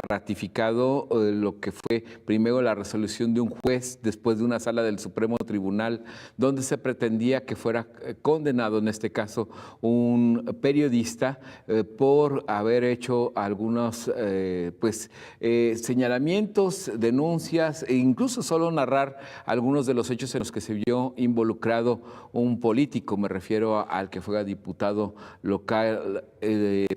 ratificado lo que fue primero la resolución de un juez, después de una sala del Supremo Tribunal, donde se pretendía que fuera condenado, en este caso, un periodista por haber hecho algunos señalamientos, denuncias e incluso solo narrar algunos de los hechos en los que se vio involucrado un político. Me refiero al que fue diputado local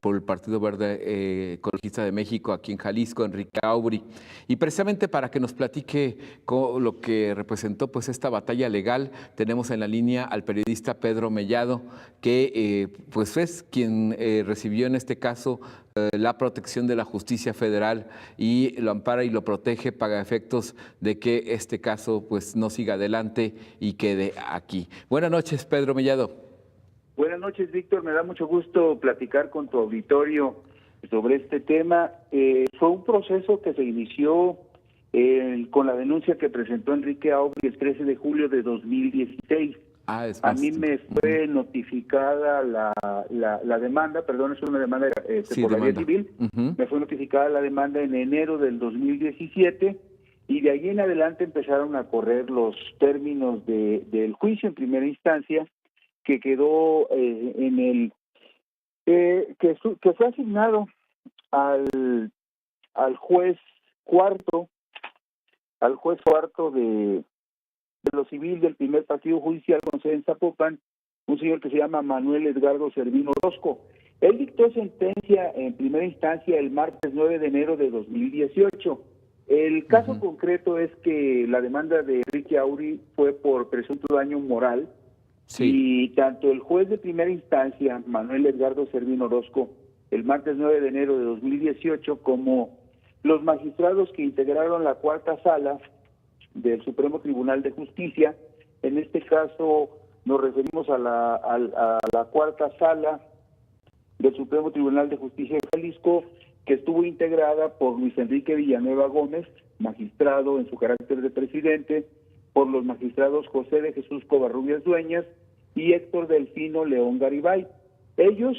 por el Partido Verde Ecologista de México aquí en Jalisco, Enrique Aubry, y precisamente para que nos platique lo que representó pues esta batalla legal, tenemos en la línea al periodista Pedro Mellado, que pues es quien recibió en este caso la protección de la justicia federal y lo ampara y lo protege para efectos de que este caso pues no siga adelante y quede aquí. Buenas noches, Pedro Mellado. Buenas noches, Víctor. Me da mucho gusto platicar con tu auditorio sobre este tema. Fue un proceso que se inició con la denuncia que presentó Enrique Aubry el 13 de julio de 2016. A mí me fue notificada la demanda, perdón, es una demanda por la vía civil. Me fue notificada la demanda en enero del 2017 y de ahí en adelante empezaron a correr los términos del juicio en primera instancia, que quedó que fue asignado al juez cuarto de lo civil del primer partido judicial con sede en Zapopan, un señor que se llama Manuel Edgardo Servino Orozco. Él dictó sentencia en primera instancia el martes 9 de enero de 2018. El caso concreto es que la demanda de Enrique Aubry fue por presunto daño moral. Sí. Y tanto el juez de primera instancia, Manuel Edgardo Servino Orozco, el martes 9 de enero de 2018, como los magistrados que integraron la cuarta sala del Supremo Tribunal de Justicia, en este caso nos referimos a la cuarta sala del Supremo Tribunal de Justicia de Jalisco, que estuvo integrada por Luis Enrique Villanueva Gómez, magistrado en su carácter de presidente, por los magistrados José de Jesús Covarrubias Dueñas y Héctor Delfino León Garibay. Ellos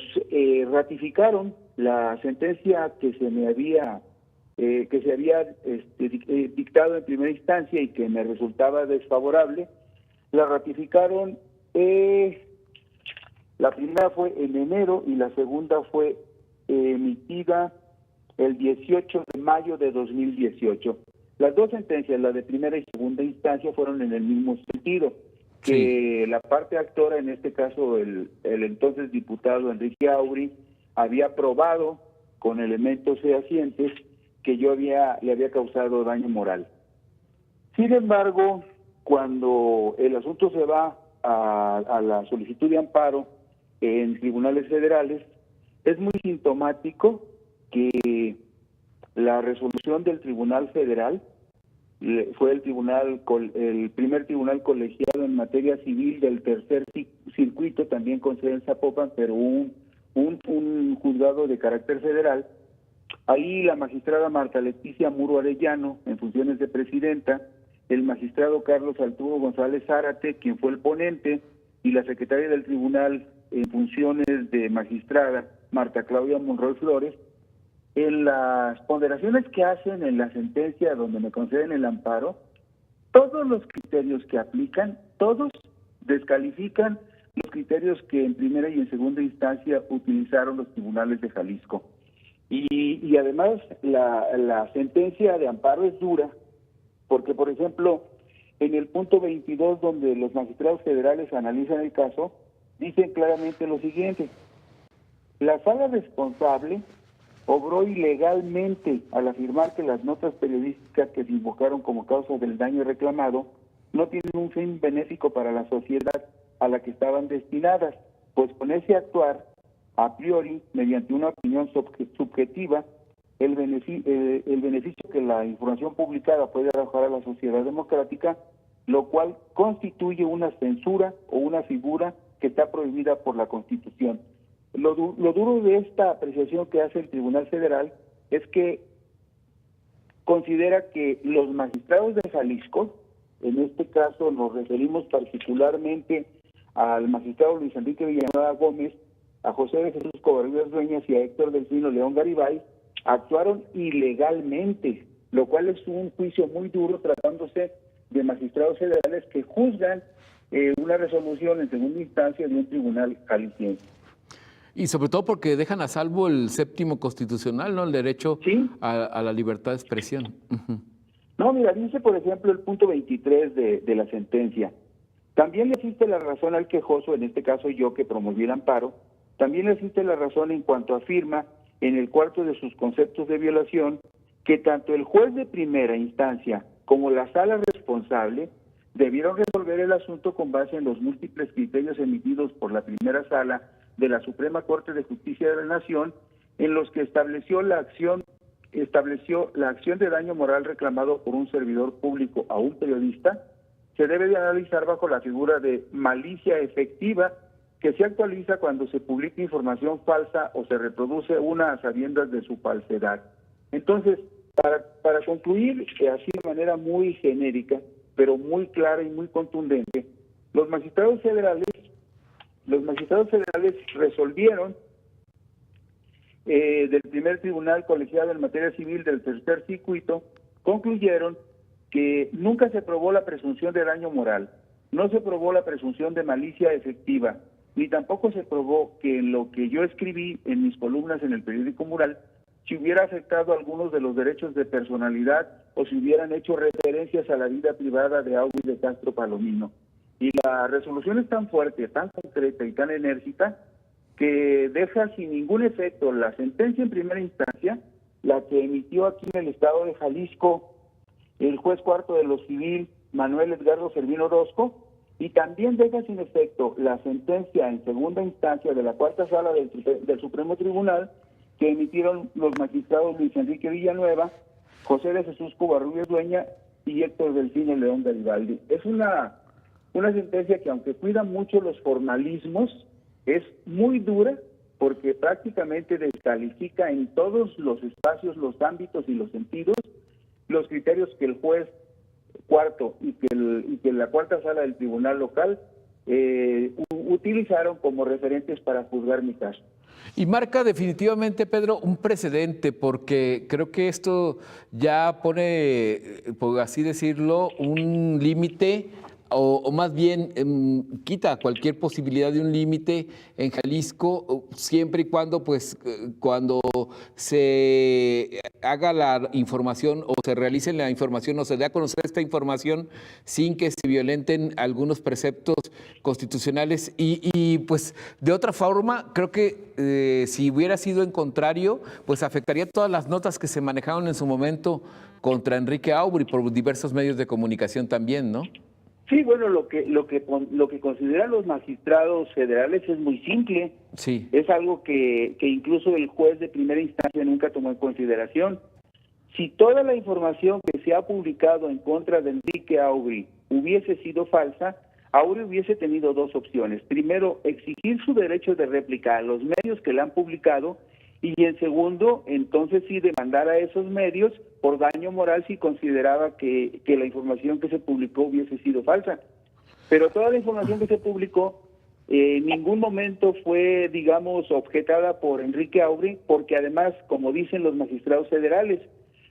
ratificaron la sentencia que se había dictado en primera instancia y que me resultaba desfavorable. La ratificaron, la primera fue en enero y la segunda fue emitida el 18 de mayo de 2018. Las dos sentencias, la de primera y segunda instancia, fueron en el mismo sentido, que la parte actora, en este caso el entonces diputado Enrique Aubry, había probado con elementos fehacientes que yo le había causado daño moral. Sin embargo, cuando el asunto se va a la solicitud de amparo en tribunales federales, es muy sintomático que la resolución del Tribunal Federal fue el primer tribunal colegiado en materia civil del tercer circuito, también con sede en Zapopan, pero un juzgado de carácter federal. Ahí la magistrada Marta Leticia Muro Arellano, en funciones de presidenta, el magistrado Carlos Arturo González Zárate, quien fue el ponente, y la secretaria del tribunal en funciones de magistrada, Marta Claudia Monroy Flores, en las ponderaciones que hacen en la sentencia donde me conceden el amparo, todos los criterios que aplican, todos descalifican los criterios que en primera y en segunda instancia utilizaron los tribunales de Jalisco. Y además la sentencia de amparo es dura, porque por ejemplo, en el punto 22, donde los magistrados federales analizan el caso, dicen claramente lo siguiente: la sala responsable obró ilegalmente al afirmar que las notas periodísticas que se invocaron como causa del daño reclamado no tienen un fin benéfico para la sociedad a la que estaban destinadas, pues con ese actuar, a priori, mediante una opinión subjetiva, el beneficio que la información publicada puede arrojar a la sociedad democrática, lo cual constituye una censura o una figura que está prohibida por la Constitución. Lo duro de esta apreciación que hace el Tribunal Federal es que considera que los magistrados de Jalisco, en este caso nos referimos particularmente al magistrado Luis Enrique Villanueva Gómez, a José de Jesús Covarrubias Dueñas y a Héctor Delfino León Garibay, actuaron ilegalmente, lo cual es un juicio muy duro tratándose de magistrados federales que juzgan una resolución en segunda instancia de un tribunal jalisciense. Y sobre todo porque dejan a salvo el séptimo constitucional, ¿no? El derecho ¿Sí? a la libertad de expresión. Uh-huh. No, mira, dice por ejemplo el punto 23 de la sentencia. También le asiste la razón al quejoso, en este caso yo que promoví el amparo, también le asiste la razón en cuanto afirma en el cuarto de sus conceptos de violación que tanto el juez de primera instancia como la sala responsable debieron resolver el asunto con base en los múltiples criterios emitidos por la primera sala de la Suprema Corte de Justicia de la Nación, en los que estableció la acción de daño moral reclamado por un servidor público a un periodista, se debe de analizar bajo la figura de malicia efectiva, que se actualiza cuando se publica información falsa o se reproduce una a sabiendas de su falsedad. Entonces, para concluir, así de manera muy genérica, pero muy clara y muy contundente, los magistrados federales resolvieron del primer tribunal colegiado en materia civil del tercer circuito, concluyeron que nunca se probó la presunción de daño moral, no se probó la presunción de malicia efectiva, ni tampoco se probó que en lo que yo escribí en mis columnas en el periódico Mural, si hubiera afectado algunos de los derechos de personalidad o si hubieran hecho referencias a la vida privada de Aubrey de Castro Palomino. Y la resolución es tan fuerte, tan concreta y tan enérgica que deja sin ningún efecto la sentencia en primera instancia, la que emitió aquí en el estado de Jalisco el juez cuarto de lo civil, Manuel Edgardo Servino Orozco, y también deja sin efecto la sentencia en segunda instancia de la cuarta sala del Supremo Tribunal, que emitieron los magistrados Luis Enrique Villanueva, José de Jesús Covarrubias Dueña y Héctor Delfino León Garibaldi. Es una sentencia que, aunque cuida mucho los formalismos, es muy dura porque prácticamente descalifica en todos los espacios, los ámbitos y los sentidos los criterios que el juez cuarto y que la cuarta sala del tribunal local utilizaron como referentes para juzgar mi caso. Y marca definitivamente, Pedro, un precedente, porque creo que esto ya pone, por así decirlo, un límite, o más bien quita cualquier posibilidad de un límite en Jalisco, siempre y cuando, pues, cuando se haga la información o se realice la información o se dé a conocer esta información sin que se violenten algunos preceptos constitucionales y pues de otra forma creo que si hubiera sido en contrario, pues afectaría todas las notas que se manejaron en su momento contra Enrique Aubrey por diversos medios de comunicación también, ¿no? Sí, bueno, lo que consideran los magistrados federales es muy simple. Sí. Es algo que incluso el juez de primera instancia nunca tomó en consideración. Si toda la información que se ha publicado en contra de Enrique Aubrey hubiese sido falsa, Aubrey hubiese tenido dos opciones. Primero, exigir su derecho de réplica a los medios que la han publicado y en segundo, entonces sí demandar a esos medios por daño moral si consideraba que la información que se publicó hubiese sido falsa. Pero toda la información que se publicó en ningún momento fue, digamos, objetada por Enrique Aubrey, porque además, como dicen los magistrados federales,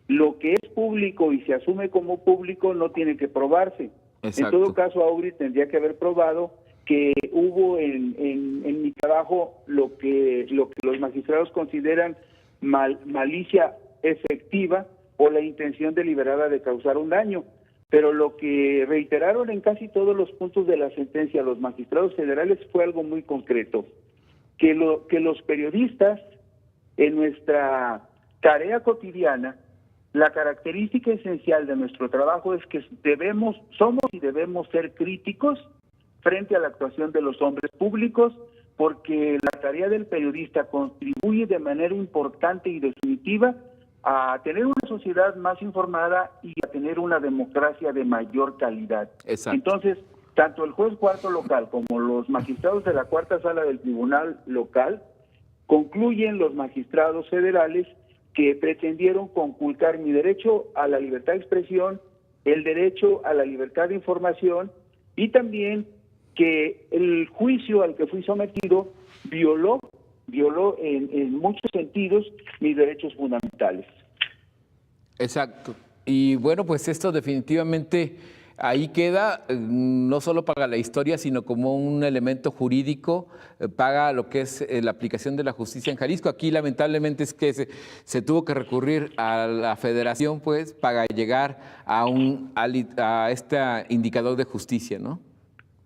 lo que es público y se asume como público no tiene que probarse. Exacto. En todo caso, Aubrey tendría que haber probado que hubo en mi trabajo lo que los magistrados consideran malicia efectiva o la intención deliberada de causar un daño. Pero lo que reiteraron en casi todos los puntos de la sentencia los magistrados federales fue algo muy concreto, que los periodistas en nuestra tarea cotidiana, la característica esencial de nuestro trabajo es que somos y debemos ser críticos frente a la actuación de los hombres públicos, porque la tarea del periodista contribuye de manera importante y definitiva a tener una sociedad más informada y a tener una democracia de mayor calidad. Exacto. Entonces, tanto el juez cuarto local como los magistrados de la cuarta sala del tribunal local concluyen los magistrados federales que pretendieron conculcar mi derecho a la libertad de expresión, el derecho a la libertad de información y también que el juicio al que fui sometido violó violó en muchos sentidos mis derechos fundamentales. Exacto. Y bueno, pues esto definitivamente ahí queda, no solo para la historia, sino como un elemento jurídico, para lo que es la aplicación de la justicia en Jalisco. Aquí lamentablemente es que se tuvo que recurrir a la federación, pues, para llegar a este indicador de justicia, ¿no?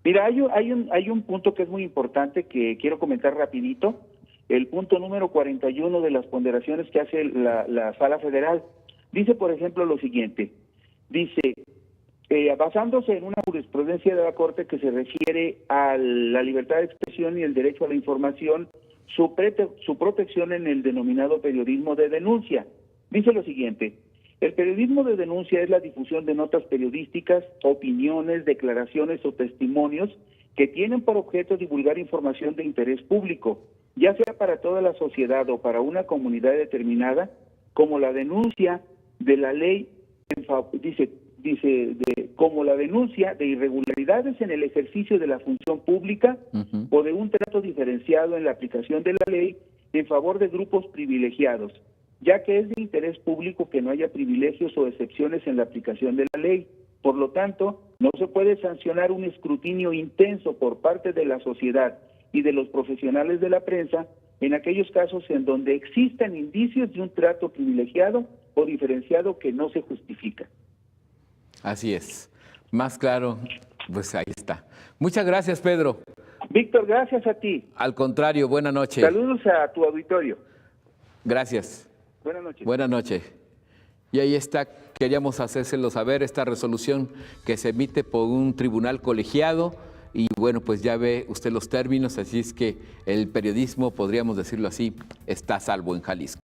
Mira, hay un punto que es muy importante que quiero comentar rapidito, el punto número 41 de las ponderaciones que hace la Sala Federal. Dice, por ejemplo, lo siguiente, dice, basándose en una jurisprudencia de la Corte que se refiere a la libertad de expresión y el derecho a la información, su protección en el denominado periodismo de denuncia. Dice lo siguiente, el periodismo de denuncia es la difusión de notas periodísticas, opiniones, declaraciones o testimonios que tienen por objeto divulgar información de interés público, ya sea para toda la sociedad o para una comunidad determinada, como la denuncia de la ley, como la denuncia de irregularidades en el ejercicio de la función pública o de un trato diferenciado en la aplicación de la ley en favor de grupos privilegiados, ya que es de interés público que no haya privilegios o excepciones en la aplicación de la ley. Por lo tanto, no se puede sancionar un escrutinio intenso por parte de la sociedad y de los profesionales de la prensa en aquellos casos en donde existan indicios de un trato privilegiado o diferenciado que no se justifica. Así es. Más claro, pues ahí está. Muchas gracias, Pedro. Víctor, gracias a ti. Al contrario, buena noche. Saludos a tu auditorio. Gracias. Buenas noches. Buenas noches. Y ahí está, queríamos hacérselo saber, esta resolución que se emite por un tribunal colegiado. Y bueno, pues ya ve usted los términos, así es que el periodismo, podríamos decirlo así, está a salvo en Jalisco.